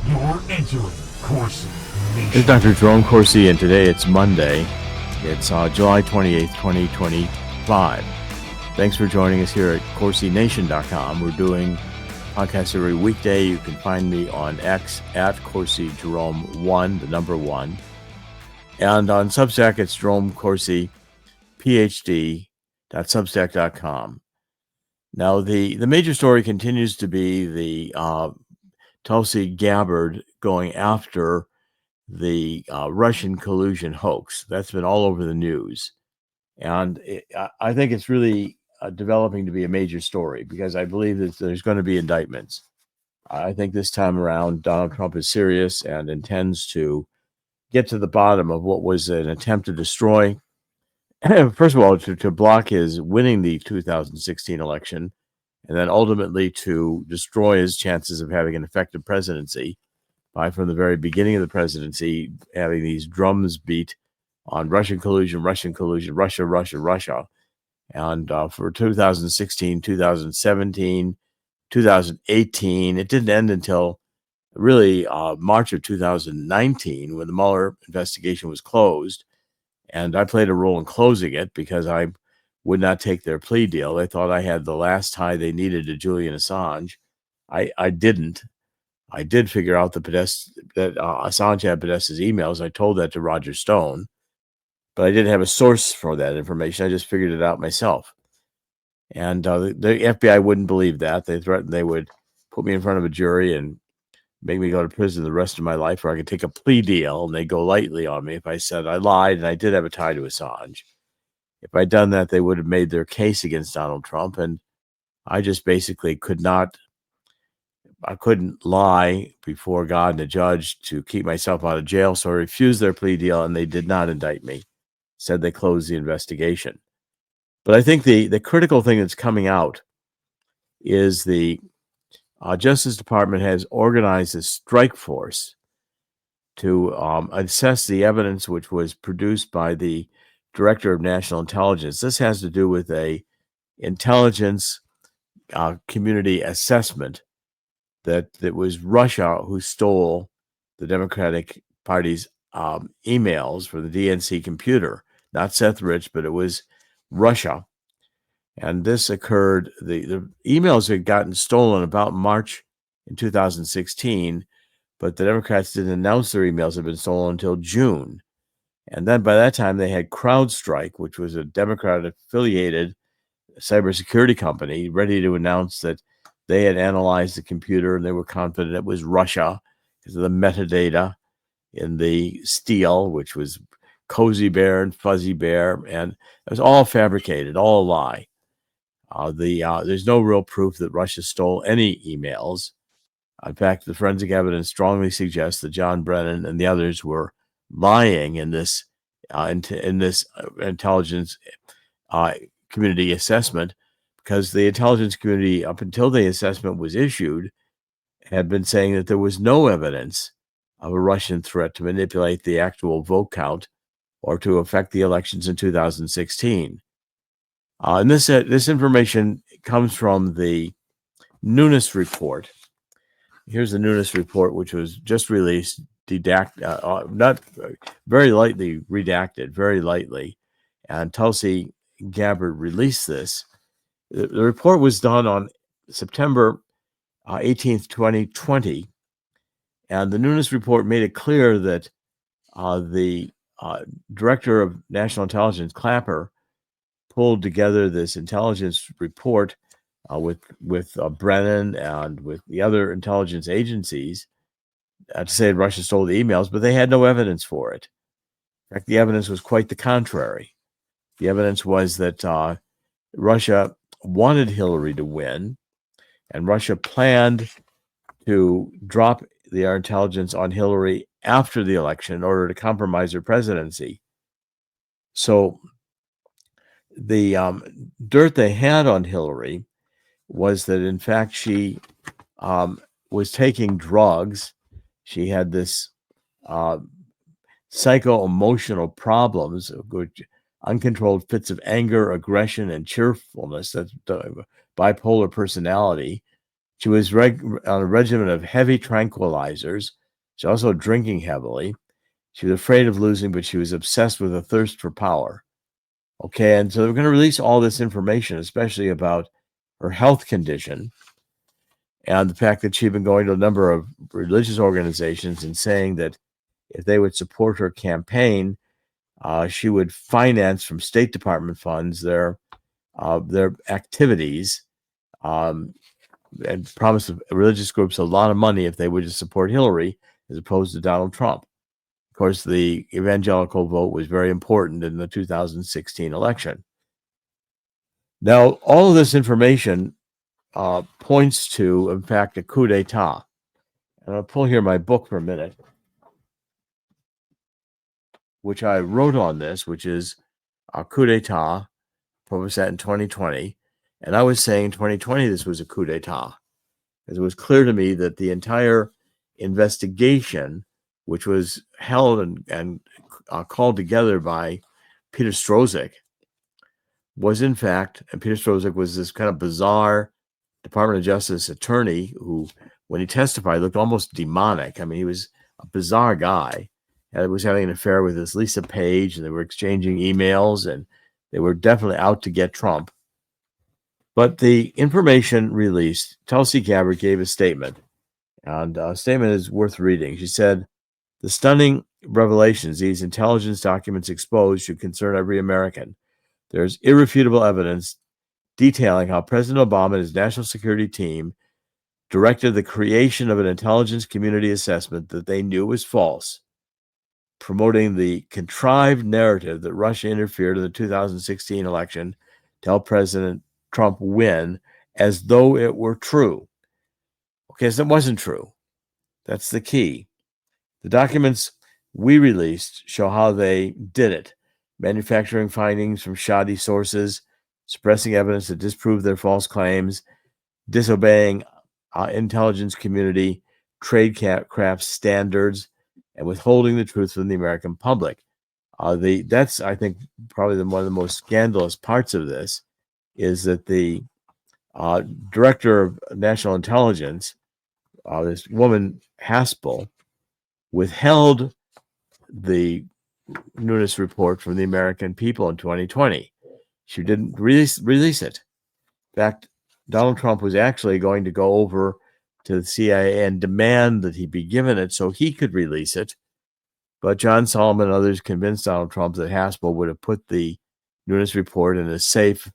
You're entering Corsi Nation. This is Dr. Jerome Corsi, and today it's Monday. It's July 28th, 2025. Thanks for joining us here at CorsiNation.com. We're doing podcasts every weekday. You can find me on X at Corsi Jerome 1, the number 1. And on Substack, it's Jerome Corsi, PhD.substack.com. Now, the major story continues to be the Tulsi Gabbard going after the Russian collusion hoax. That's been all over the news. And I think it's really developing to be a major story because I believe that there's going to be indictments. I think this time around, Donald Trump is serious and intends to get to the bottom of what was an attempt to destroy, first of all, to block his winning the 2016 election, and then ultimately to destroy his chances of having an effective presidency by, from the very beginning of the presidency, having these drums beat on Russian collusion, Russia. And for 2016, 2017, 2018, it didn't end until really March of 2019 when the Mueller investigation was closed. And I played a role in closing it because I would not take their plea deal. They thought I had the last tie they needed to Julian Assange. I didn't. I did figure out that Assange had Podesta's emails. I told that to Roger Stone, but I didn't have a source for that information. I just figured it out myself. And the FBI wouldn't believe that. They threatened they would put me in front of a jury and make me go to prison the rest of my life, or I could take a plea deal, and they'd go lightly on me if I said I lied and I did have a tie to Assange. If I'd done that, they would have made their case against Donald Trump, and I just basically couldn't lie before God and a judge to keep myself out of jail, so I refused their plea deal, and they did not indict me. Said they closed the investigation. But I think the critical thing that's coming out is the Justice Department has organized a strike force to assess the evidence which was produced by the Director of National Intelligence. This has to do with a intelligence community assessment that was Russia who stole the Democratic Party's emails for the DNC computer. Not Seth Rich, but it was Russia. And this occurred, the emails had gotten stolen about March in 2016, but the Democrats didn't announce their emails had been stolen until June. And then by that time, they had CrowdStrike, which was a Democrat-affiliated cybersecurity company, ready to announce that they had analyzed the computer and they were confident it was Russia because of the metadata in the steal, which was Cozy Bear and Fuzzy Bear, and it was all fabricated, all a lie. There's no real proof that Russia stole any emails. In fact, the forensic evidence strongly suggests that John Brennan and the others were lying in this intelligence community assessment, because the intelligence community, up until the assessment was issued, had been saying that there was no evidence of a Russian threat to manipulate the actual vote count or to affect the elections in 2016. And this information comes from the Nunes report. Here's the Nunes report, which was just released, not very lightly redacted, very lightly. And Tulsi Gabbard released this. The report was done on September 18th, 2020. And the Nunes report made it clear that the Director of National Intelligence, Clapper, pulled together this intelligence report with Brennan and with the other intelligence agencies to say Russia stole the emails, but they had no evidence for it. In fact, the evidence was quite the contrary. The evidence was that Russia wanted Hillary to win, and Russia planned to drop their intelligence on Hillary after the election in order to compromise her presidency. So the dirt they had on Hillary was that, in fact, she was taking drugs. She had this psycho-emotional problems, uncontrolled fits of anger, aggression, and cheerfulness. That's bipolar personality. She was on a regimen of heavy tranquilizers. She was also drinking heavily. She was afraid of losing, but she was obsessed with a thirst for power. Okay, and so they're going to release all this information, especially about her health condition and the fact that she'd been going to a number of religious organizations and saying that if they would support her campaign, she would finance from State Department funds their activities, and promised religious groups a lot of money if they would just support Hillary as opposed to Donald Trump. Of course, the evangelical vote was very important in the 2016 election. Now, all of this information points to, in fact, a coup d'etat. And I'll pull here my book for a minute, which I wrote on this, which is a coup d'etat, published that in 2020. And I was saying in 2020 this was a coup d'etat, because it was clear to me that the entire investigation, which was held and called together by Peter Strzok, was in fact, and Peter Strzok was this kind of bizarre Department of Justice attorney who, when he testified, looked almost demonic. I mean, he was a bizarre guy, and was having an affair with this Lisa Page, and they were exchanging emails, and they were definitely out to get Trump. But the information released, Tulsi Gabbard gave a statement, and a statement is worth reading. She said, "The stunning revelations these intelligence documents expose should concern every American. There's irrefutable evidence detailing how President Obama and his national security team directed the creation of an intelligence community assessment that they knew was false, promoting the contrived narrative that Russia interfered in the 2016 election to help President Trump win as though it were true." Okay, so it wasn't true. That's the key. The documents we released show how they did it, manufacturing findings from shoddy sources, suppressing evidence that disproved their false claims, disobeying intelligence community tradecraft standards, and withholding the truth from the American public. That's, I think, probably one of the most scandalous parts of this is that the director of national intelligence, this woman Haspel, withheld the Nunes report from the American people in 2020. She didn't release it. In fact, Donald Trump was actually going to go over to the CIA and demand that he be given it so he could release it. But John Solomon and others convinced Donald Trump that Haspel would have put the Nunes report in a safe.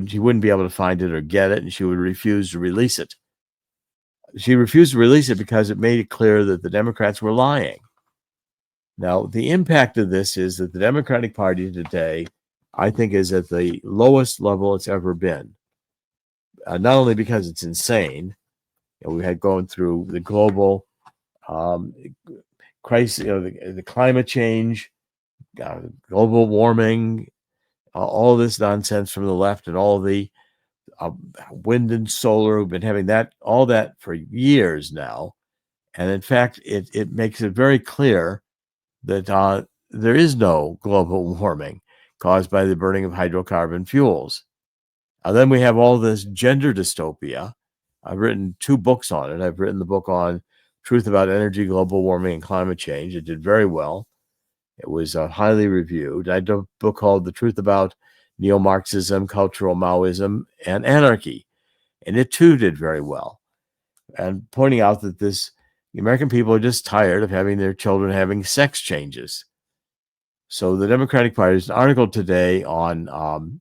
She wouldn't be able to find it or get it, and she would refuse to release it. She refused to release it because it made it clear that the Democrats were lying. Now, the impact of this is that the Democratic Party today, I think, is at the lowest level it's ever been. Not only because it's insane, we had going through the global crisis, the climate change, global warming, all this nonsense from the left, and all the wind and solar. We've been having all that for years now. And in fact, it makes it very clear that there is no global warming caused by the burning of hydrocarbon fuels. Then we have all this gender dystopia. I've written 2 books on it. I've written the book on Truth About Energy, Global Warming, and Climate Change. It did very well. It was highly reviewed. I did a book called The Truth About Neo-Marxism, Cultural Maoism, and Anarchy. And it too did very well. And pointing out that the American people are just tired of having their children having sex changes. So the Democratic Party, there's an article today on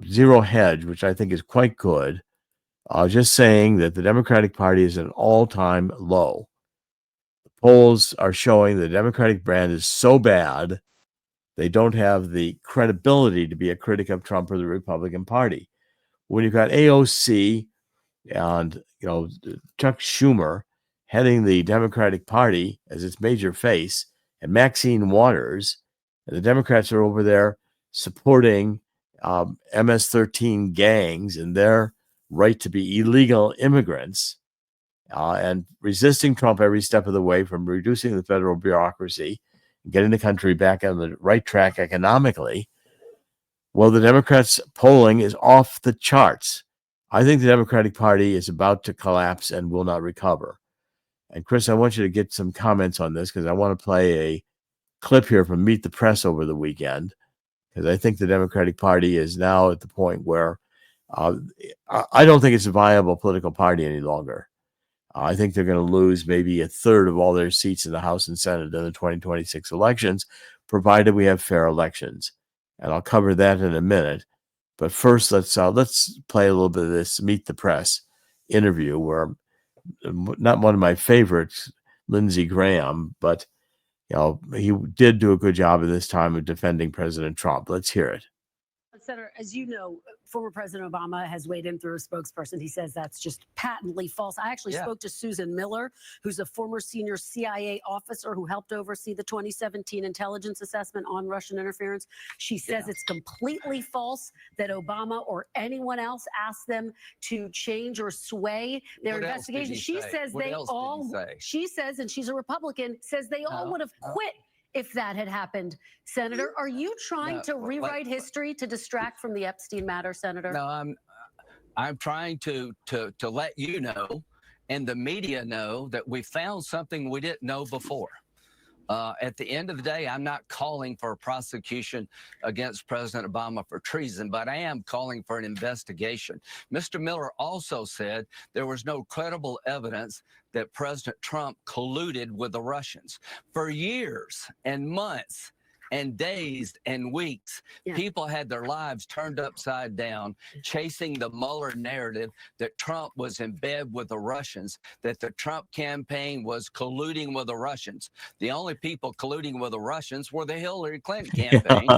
Zero Hedge, which I think is quite good, just saying that the Democratic Party is at an all-time low. The polls are showing the Democratic brand is so bad, they don't have the credibility to be a critic of Trump or the Republican Party. When you've got AOC and Chuck Schumer heading the Democratic Party as its major face, and Maxine Waters, and the Democrats are over there supporting MS-13 gangs and their right to be illegal immigrants, and resisting Trump every step of the way, from reducing the federal bureaucracy and getting the country back on the right track economically. Well, the Democrats' polling is off the charts. I think the Democratic Party is about to collapse and will not recover. And Chris, I want you to get some comments on this because I want to play a clip here from Meet the Press over the weekend, because I think the Democratic Party is now at the point where I don't think it's a viable political party any longer. I think they're going to lose maybe a third of all their seats in the House and Senate in the 2026 elections, provided we have fair elections. And I'll cover that in a minute. But first, let's play a little bit of this Meet the Press interview where not one of my favorites, Lindsey Graham, but he did do a good job at this time of defending President Trump. Let's hear it. Senator, as you know, former President Obama has weighed in through a spokesperson. He says that's just patently false. I actually spoke to Susan Miller, who's a former senior CIA officer who helped oversee the 2017 intelligence assessment on Russian interference. She says it's completely false that Obama or anyone else asked them to change or sway their investigation. She says she says, and she's a Republican, says they all would have quit if that had happened. Senator, are you trying to rewrite history to distract from the Epstein matter, Senator? No, I'm trying to let you know and the media know that we found something we didn't know before. At the end of the day, I'm not calling for a prosecution against President Obama for treason, but I am calling for an investigation. Mr. Miller also said there was no credible evidence that President Trump colluded with the Russians. For years and months and days and weeks, people had their lives turned upside down, chasing the Mueller narrative that Trump was in bed with the Russians, that the Trump campaign was colluding with the Russians. The only people colluding with the Russians were the Hillary Clinton campaign.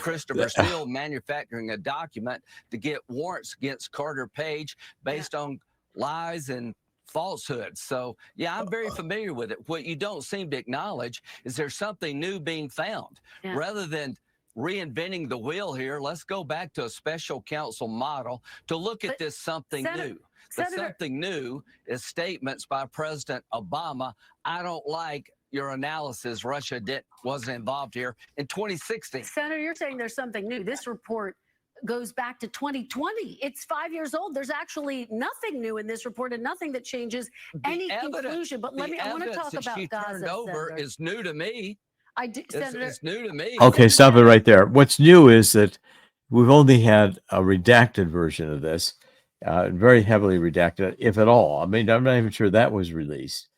Christopher Steele manufacturing a document to get warrants against Carter Page based on lies and falsehoods. So, yeah, I'm very familiar with it. What you don't seem to acknowledge is there's something new being found. Rather than reinventing the wheel here, let's go back to a special counsel model to look at this something new. The something new is statements by President Obama. I don't like your analysis. Russia wasn't involved here in 2016. Senator, you're saying there's something new. This report goes back to 2020. It's 5 years old. There's actually nothing new in this report and nothing that changes any conclusion. But I want to talk about Gaza. Turned over is new to me. Senator, it's new to me. Okay, stop it right there. What's new is that we've only had a redacted version of this, very heavily redacted, if at all. I mean, I'm not even sure that was released.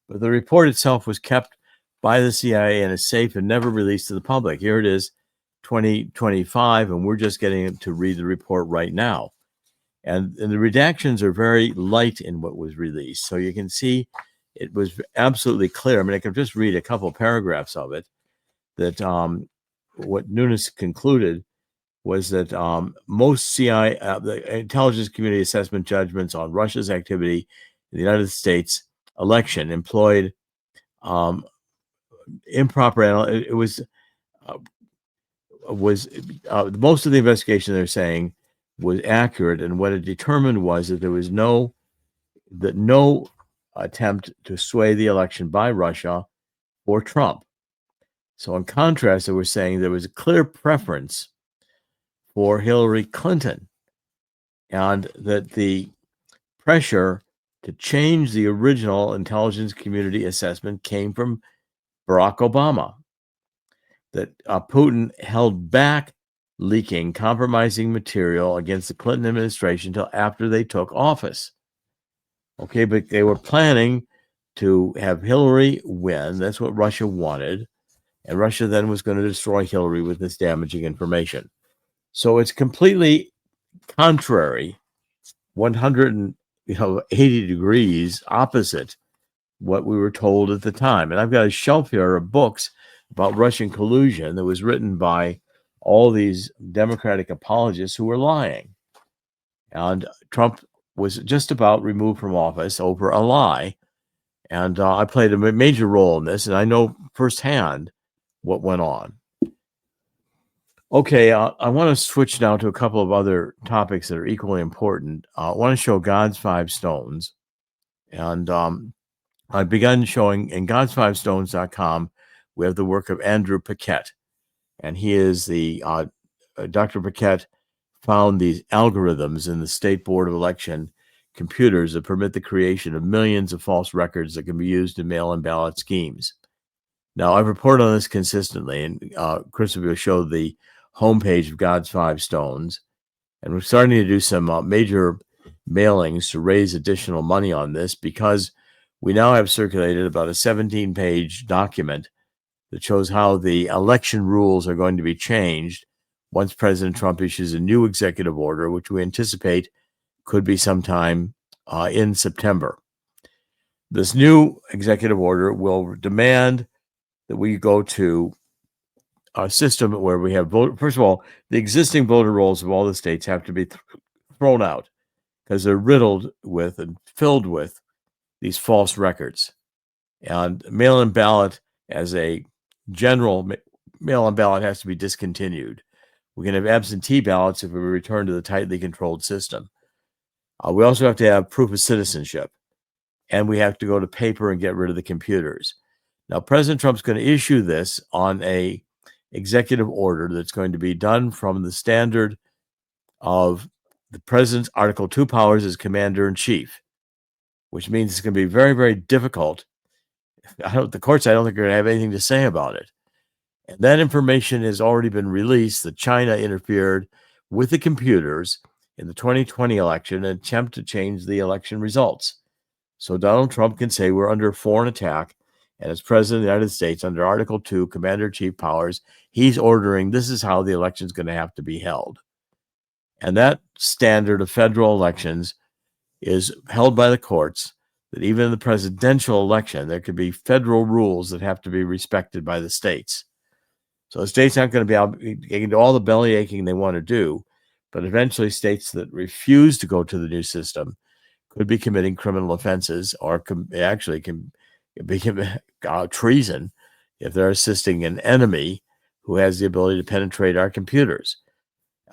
But the report itself was kept by the CIA in a safe and never released to the public. Here it is, 2025, and we're just getting to read the report right now. And the redactions are very light in what was released. So you can see it was absolutely clear. I mean, I can just read a couple of paragraphs of it, that what Nunes concluded was that most CIA, the intelligence community assessment judgments on Russia's activity in the United States election employed improper analysis. It was most of the investigation, they're saying, was accurate, and what it determined was that there was no attempt to sway the election by Russia or Trump. So in contrast, they were saying there was a clear preference for Hillary Clinton, and that the pressure to change the original intelligence community assessment came from Barack Obama. That Putin held back leaking compromising material against the Clinton administration until after they took office. Okay, but they were planning to have Hillary win. That's what Russia wanted. And Russia then was going to destroy Hillary with this damaging information. So it's completely contrary, 180 degrees opposite what we were told at the time. And I've got a shelf here of books about Russian collusion that was written by all these Democratic apologists who were lying. And Trump was just about removed from office over a lie. And I played a major role in this, and I know firsthand what went on. Okay, I want to switch now to a couple of other topics that are equally important. I want to show God's Five Stones. And I've begun showing in gods5stones.com, we have the work of Andrew Paquette. And he is the Dr. Paquette found these algorithms in the State Board of Election computers that permit the creation of millions of false records that can be used in mail-in ballot schemes. Now, I've reported on this consistently, and Chris will show the homepage of God's Five Stones, and we're starting to do some major mailings to raise additional money on this, because we now have circulated about a 17-page document that shows how the election rules are going to be changed once President Trump issues a new executive order, which we anticipate could be sometime in September. This new executive order will demand that we go to a system where we have first of all, the existing voter rolls of all the states have to be thrown out because they're riddled with and filled with these false records. And mail-in ballot as a general mail-in ballot has to be discontinued. We can have absentee ballots if we return to the tightly controlled system. We also have to have proof of citizenship, and we have to go to paper and get rid of the computers. Now, President Trump's going to issue this on a executive order that's going to be done from the standard of the president's Article 2 powers as commander-in-chief, which means it's going to be very, very difficult. The courts, I don't think, are going to have anything to say about it. And that information has already been released that China interfered with the computers in the 2020 election in an attempt to change the election results. So Donald Trump can say we're under foreign attack, and as president of the United States, under Article 2, commander-in-chief powers, he's ordering this is how the election is going to have to be held. And that standard of federal elections is held by the courts, that even in the presidential election, there could be federal rules that have to be respected by the states. So the states aren't going to be able to do all the belly aching they want to do, but eventually states that refuse to go to the new system could be committing criminal offenses, or can be treason if they're assisting an enemy who has the ability to penetrate our computers.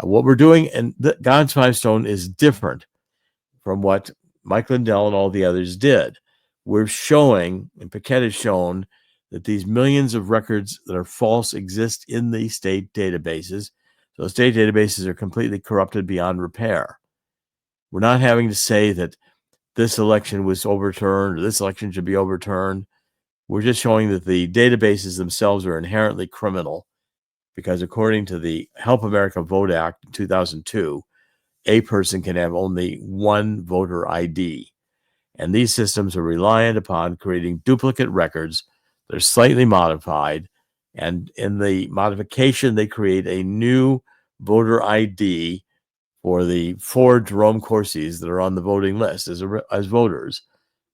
What we're doing, and God's Five Stone, is different from what Mike Lindell and all the others did. We're showing, and Paquette has shown, that these millions of records that are false exist in the state databases. So state databases are completely corrupted beyond repair. We're not having to say that this election was overturned or this election should be overturned. We're just showing that the databases themselves are inherently criminal, because according to the Help America Vote Act in 2002, a person can have only one voter ID. And these systems are reliant upon creating duplicate records. They're slightly modified, and in the modification, they create a new voter ID for the 4 Jerome Corsis that are on the voting list as voters.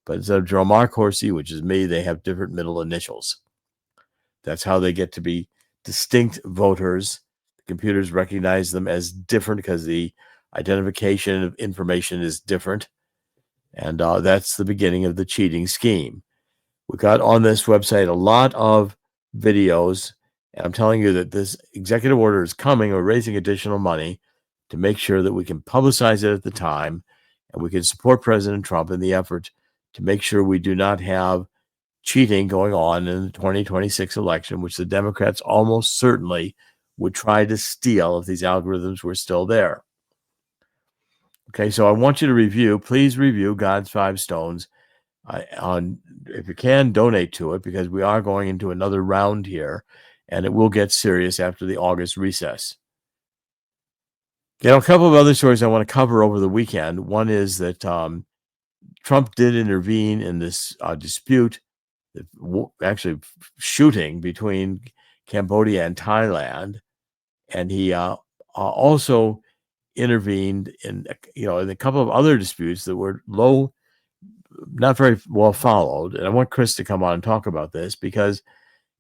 But instead of Jerome R. Corsi, which is me, they have different middle initials. That's how they get to be distinct voters. The computers recognize them as different because the identification of information is different. And that's the beginning of the cheating scheme. We got on this website a lot of videos, and I'm telling you that this executive order is coming. We're raising additional money to make sure that we can publicize it at the time, and we can support President Trump in the effort to make sure we do not have cheating going on in the 2026 election, which the Democrats almost certainly would try to steal if these algorithms were still there. Okay, so I want you to please review God's Five Stones. If you can, donate to it, because we are going into another round here, and it will get serious after the August recess. A couple of other stories I want to cover over the weekend. One is that Trump did intervene in this dispute, actually shooting between Cambodia and Thailand, and he also intervened in a couple of other disputes that were not very well followed. And I want Chris to come on and talk about this, because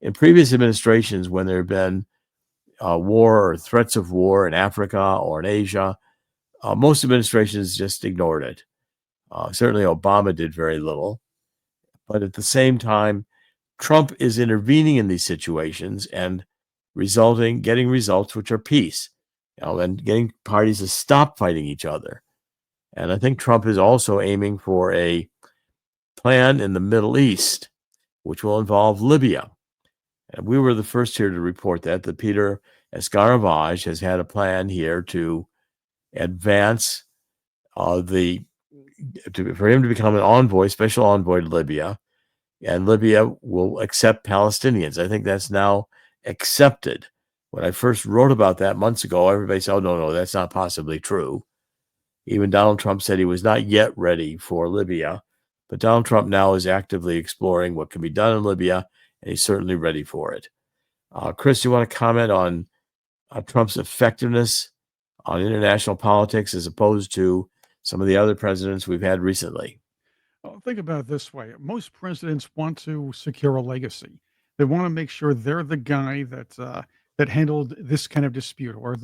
in previous administrations, when there have been war or threats of war in Africa or in Asia, most administrations just ignored it. Certainly Obama did very little. But at the same time, Trump is intervening in these situations and getting results which are peace, and getting parties to stop fighting each other. And I think Trump is also aiming for a plan in the Middle East, which will involve Libya. And we were the first here to report that Peter Escaravage has had a plan here to advance for him to become an envoy, special envoy to Libya, and Libya will accept Palestinians. I think that's now accepted. When I first wrote about that months ago, everybody said, oh, no, that's not possibly true. Even Donald Trump said he was not yet ready for Libya, but Donald Trump now is actively exploring what can be done in Libya, and he's certainly ready for it. Chris, you want to comment on Trump's effectiveness on international politics as opposed to some of the other presidents we've had recently? Well, think about it this way. Most presidents want to secure a legacy. They want to make sure they're the guy that handled this kind of dispute, or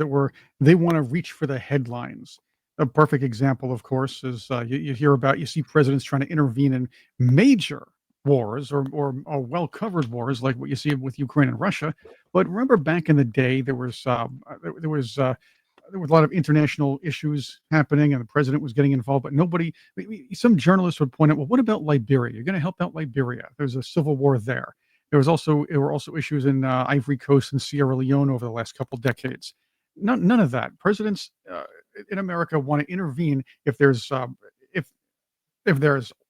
they want to reach for the headlines. A perfect example, of course, is you see presidents trying to intervene in major wars or well-covered wars like what you see with Ukraine and Russia. But remember back in the day, there was a lot of international issues happening, and the president was getting involved, but nobody. Some journalists would point out, well, what about Liberia? You're going to help out Liberia. There's a civil war there. There were also issues in Ivory Coast and Sierra Leone over the last couple decades. None of that. Presidents in America want to intervene if there's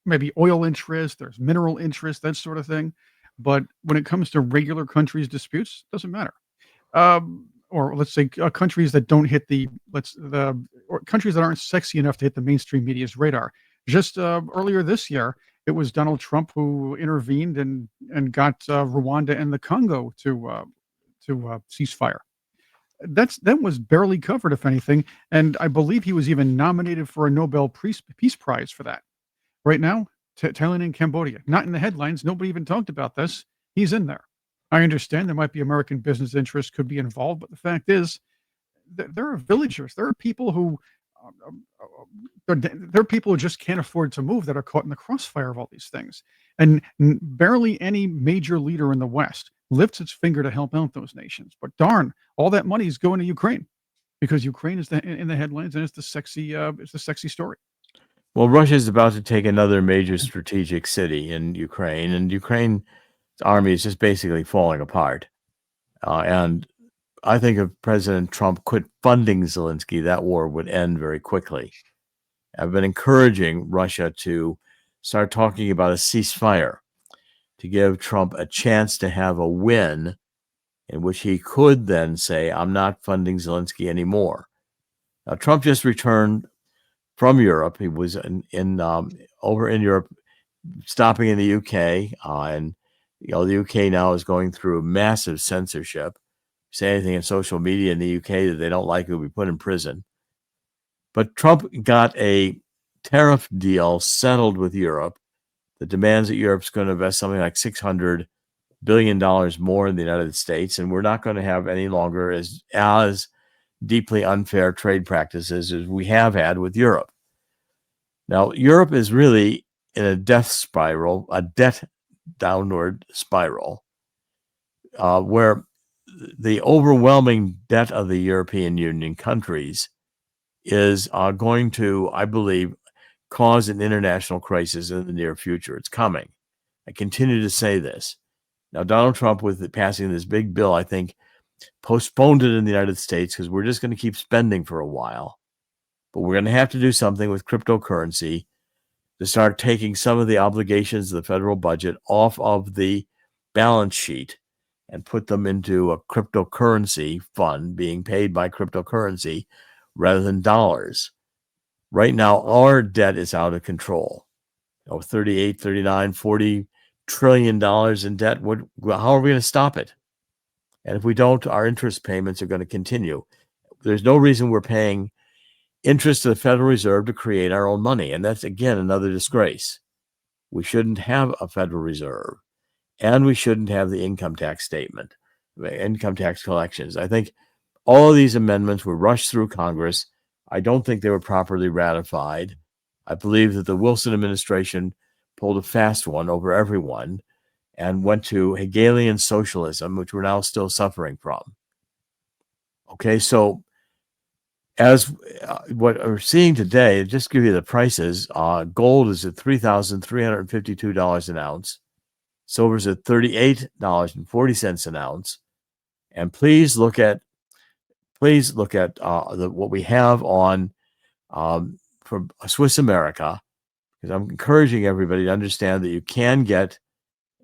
maybe oil interest, there's mineral interest, that sort of thing. But when it comes to regular countries' disputes, it doesn't matter. Or let's say countries that don't hit or countries that aren't sexy enough to hit the mainstream media's radar. Just earlier this year, it was Donald Trump who intervened and got Rwanda and the Congo to cease fire. That was barely covered, if anything, and I believe he was even nominated for a Nobel Peace Prize for that. Right now, Thailand and Cambodia, not in the headlines. Nobody even talked about this. He's in there. I understand there might be American business interests could be involved, but the fact is, there are villagers. There are people who just can't afford to move that are caught in the crossfire of all these things. And barely any major leader in the West lifts its finger to help out those nations. But darn, all that money is going to Ukraine because Ukraine is in the headlines and it's the sexy story. Well, Russia is about to take another major strategic city in Ukraine, and Ukraine's army is just basically falling apart. And I think if President Trump quit funding Zelensky, that war would end very quickly. I've been encouraging Russia to start talking about a ceasefire to give Trump a chance to have a win in which he could then say, I'm not funding Zelensky anymore. Now, Trump just returned from Europe. He was over in Europe, stopping in the UK, and the UK now is going through massive censorship. Say anything in social media in the UK that they don't like, will be put in prison. But Trump got a tariff deal settled with Europe that demands that Europe's going to invest something like $600 billion more in the United States, and we're not going to have any longer as deeply unfair trade practices as we have had with Europe. Now, Europe is really in a debt downward spiral, where the overwhelming debt of the European Union countries is going to, I believe, cause an international crisis in the near future. It's coming. I continue to say this. Now, Donald Trump, with passing this big bill, I think, postponed it in the United States because we're just going to keep spending for a while. But we're going to have to do something with cryptocurrency to start taking some of the obligations of the federal budget off of the balance sheet and put them into a cryptocurrency fund being paid by cryptocurrency rather than dollars. Right now, our debt is out of control. 38, 39, 40 trillion dollars in debt. How are we going to stop it? And if we don't, our interest payments are going to continue. There's no reason we're paying interest to the Federal Reserve to create our own money. And that's, again, another disgrace. We shouldn't have a Federal Reserve. And we shouldn't have the income tax statement, income tax collections. I think all of these amendments were rushed through Congress. I don't think they were properly ratified. I believe that the Wilson administration pulled a fast one over everyone and went to Hegelian socialism, which we're now still suffering from. Okay, so as what we're seeing today, just to give you the prices, gold is at $3,352 an ounce. Silver's at $38.40 an ounce. And please look at please look at what we have on from Swiss America, because I'm encouraging everybody to understand that you can get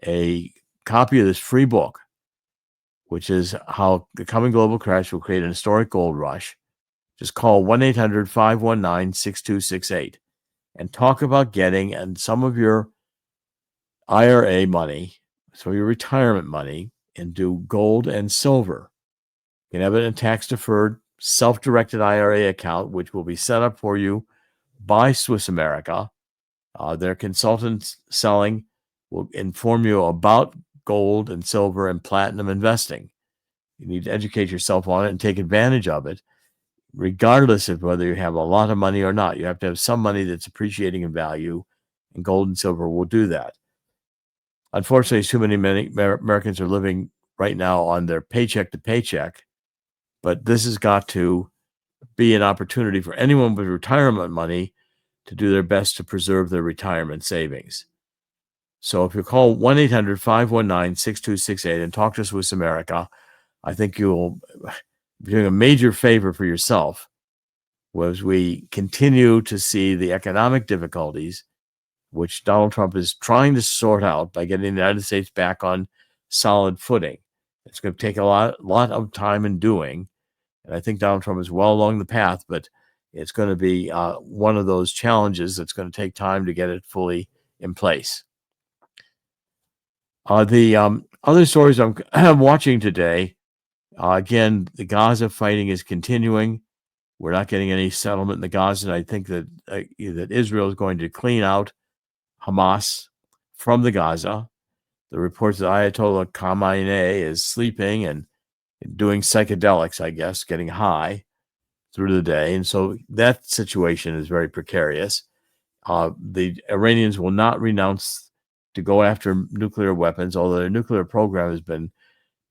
a copy of this free book, which is How the Coming Global Crash Will Create an Historic Gold Rush. Just call 1-800-519-6268 and talk about getting and some of your IRA money, some of your retirement money, into gold and silver. You can have it in a tax-deferred, self-directed IRA account, which will be set up for you by Swiss America. Their consultants selling will inform you about gold and silver and platinum investing. You need to educate yourself on it and take advantage of it, regardless of whether you have a lot of money or not. You have to have some money that's appreciating in value, and gold and silver will do that. Unfortunately, too many Americans are living right now on their paycheck to paycheck, but this has got to be an opportunity for anyone with retirement money to do their best to preserve their retirement savings. So if you call 1-800-519-6268 and talk to Swiss America, I think you'll be doing a major favor for yourself as we continue to see the economic difficulties which Donald Trump is trying to sort out by getting the United States back on solid footing. It's going to take a lot of time in doing, and I think Donald Trump is well along the path, but it's going to be one of those challenges that's going to take time to get it fully in place. The other stories I'm watching today, again, the Gaza fighting is continuing. We're not getting any settlement in the Gaza, and I think that that Israel is going to clean out Hamas from the Gaza. The reports that Ayatollah Khamenei is sleeping and doing psychedelics, I guess, getting high through the day. And so that situation is very precarious. The Iranians will not renounce to go after nuclear weapons, although their nuclear program has been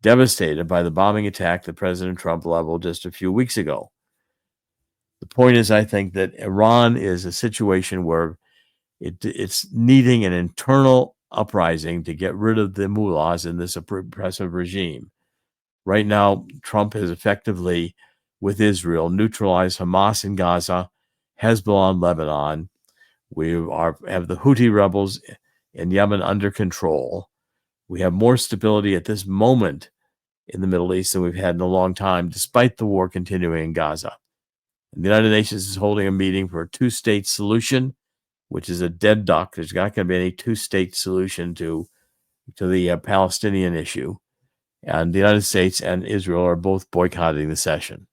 devastated by the bombing attack that President Trump leveled just a few weeks ago. The point is, I think that Iran is a situation where it's needing an internal uprising to get rid of the mullahs in this oppressive regime. Right now, Trump has effectively, with Israel, neutralized Hamas in Gaza, Hezbollah in Lebanon. We have the Houthi rebels in Yemen under control. We have more stability at this moment in the Middle East than we've had in a long time, despite the war continuing in Gaza. And the United Nations is holding a meeting for a two-state solution, which is a dead duck. There's not going to be any two-state solution to the Palestinian issue. And the United States and Israel are both boycotting the session.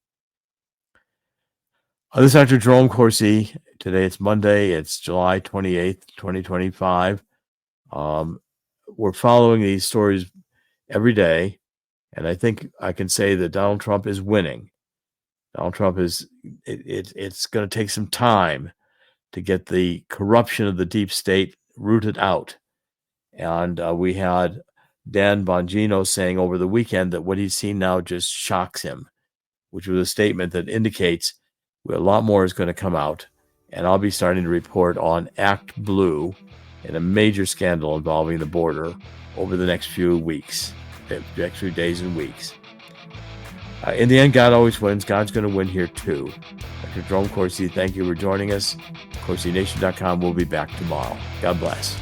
This is Dr. Jerome Corsi. Today it's Monday. It's July 28th, 2025. We're following these stories every day, and I think I can say that Donald Trump is winning. Donald Trump is, it's going to take some time to get the corruption of the deep state rooted out. And we had Dan Bongino saying over the weekend that what he's seen now just shocks him, which was a statement that indicates a lot more is going to come out. And I'll be starting to report on Act Blue and a major scandal involving the border over the next few weeks, the next few days and weeks. In the end, God always wins. God's going to win here too. Dr. Jerome Corsi, thank you for joining us. CorsiNation.com will be back tomorrow. God bless.